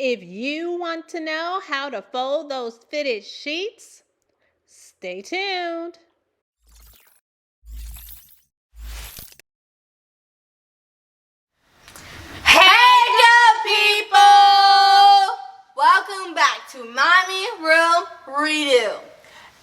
If you want to know how to fold those fitted sheets, stay tuned. Hey good people! Welcome back to MommyRoomREDO,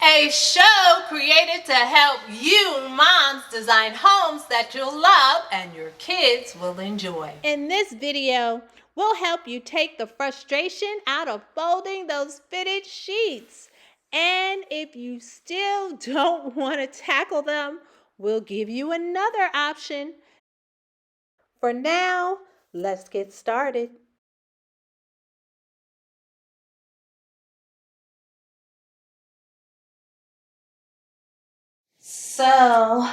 A show created to help you moms design homes that you'll love and your kids will enjoy. In this video, we'll help you take the frustration out of folding those fitted sheets. And if you still don't want to tackle them, we'll give you another option. For now, let's get started. So,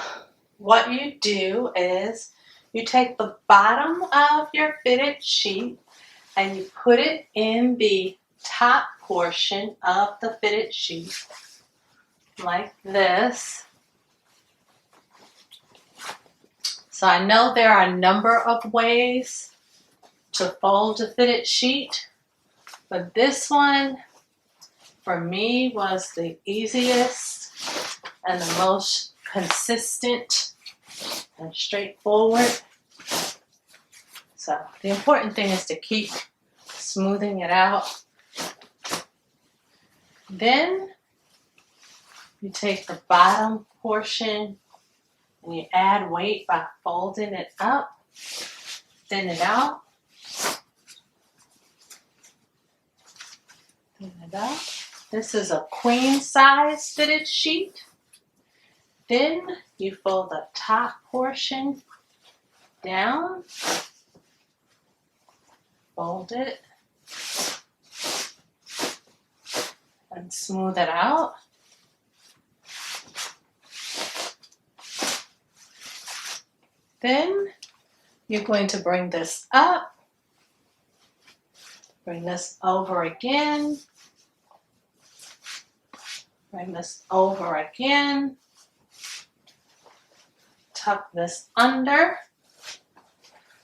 what you do is you take the bottom of your fitted sheet and you put it in the top portion of the fitted sheet, like this. So I know there are a number of ways to fold a fitted sheet, but this one for me was the easiest and the most consistent and straightforward. So the important thing is to keep smoothing it out. Then you take the bottom portion and you add weight by folding it up, thin it out, thin it out. This is a queen size fitted sheet. Then you fold the top portion down, fold it, and smooth it out. Then you're going to bring this up, bring this over again, bring this over again, tuck this under,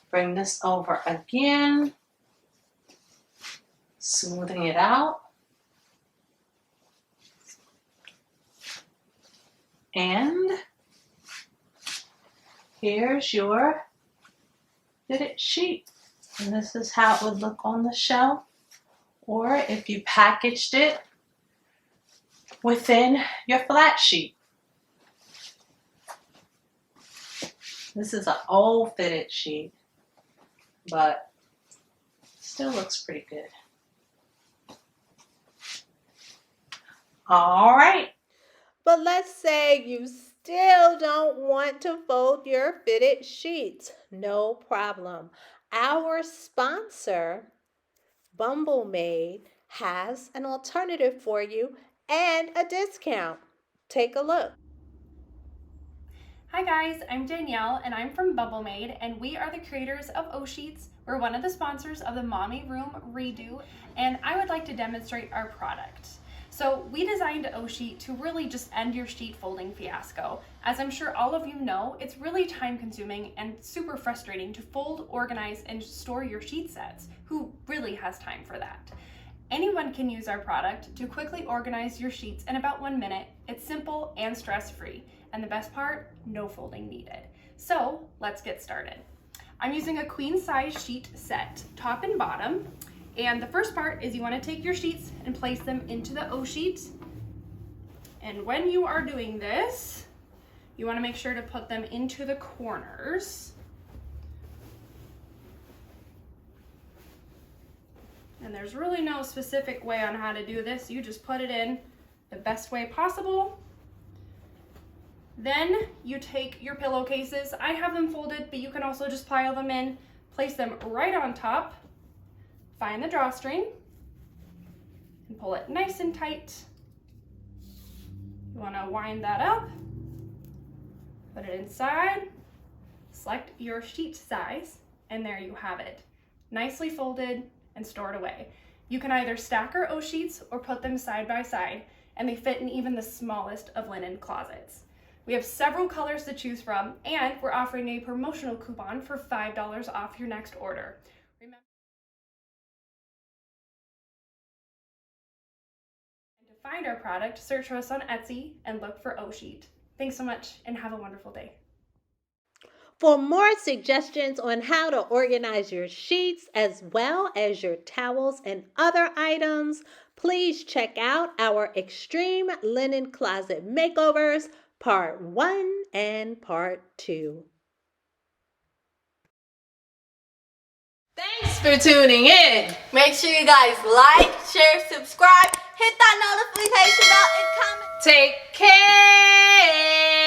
bring this over again, smoothing it out, and here's your fitted sheet. And this is how it would look on the shelf, or if you packaged it within your flat sheet. This is an old fitted sheet, but still looks pretty good. All right. But let's say you still don't want to fold your fitted sheets. No problem. Our sponsor, BumbleMade, has an alternative for you and a discount. Take a look. Hi guys, I'm Danielle and I'm from BumbleMade and we are the creators of OSheets. We're one of the sponsors of the MommyRoomREDO and I would like to demonstrate our product. So we designed OSheet to really just end your sheet folding fiasco. As I'm sure all of you know, it's really time consuming and super frustrating to fold, organize, and store your sheet sets. Who really has time for that? Anyone can use our product to quickly organize your sheets in about 1 minute. It's simple and stress-free. And the best part, no folding needed. So let's get started. I'm using a queen size sheet set, top and bottom. And the first part is you want to take your sheets and place them into the OSheet. And when you are doing this, you want to make sure to put them into the corners. And there's really no specific way on how to do this. You just put it in the best way possible. Then you take your pillowcases. I have them folded, but you can also just pile them in, place them right on top, find the drawstring, and pull it nice and tight. You want to wind that up, put it inside, select your sheet size, and there you have it. Nicely folded and stored away. You can either stack our OSheets or put them side by side, and they fit in even the smallest of linen closets. We have several colors to choose from, and we're offering a promotional coupon for $5 off your next order. find our product, search for us on Etsy and look for OSheet. Thanks so much and have a wonderful day. For more suggestions on how to organize your sheets as well as your towels and other items, please check out our Extreme Linen Closet Makeovers Part 1 and Part 2. Thanks for tuning in. Make sure you guys like, share, subscribe, hit that notification bell, and comment. Take care.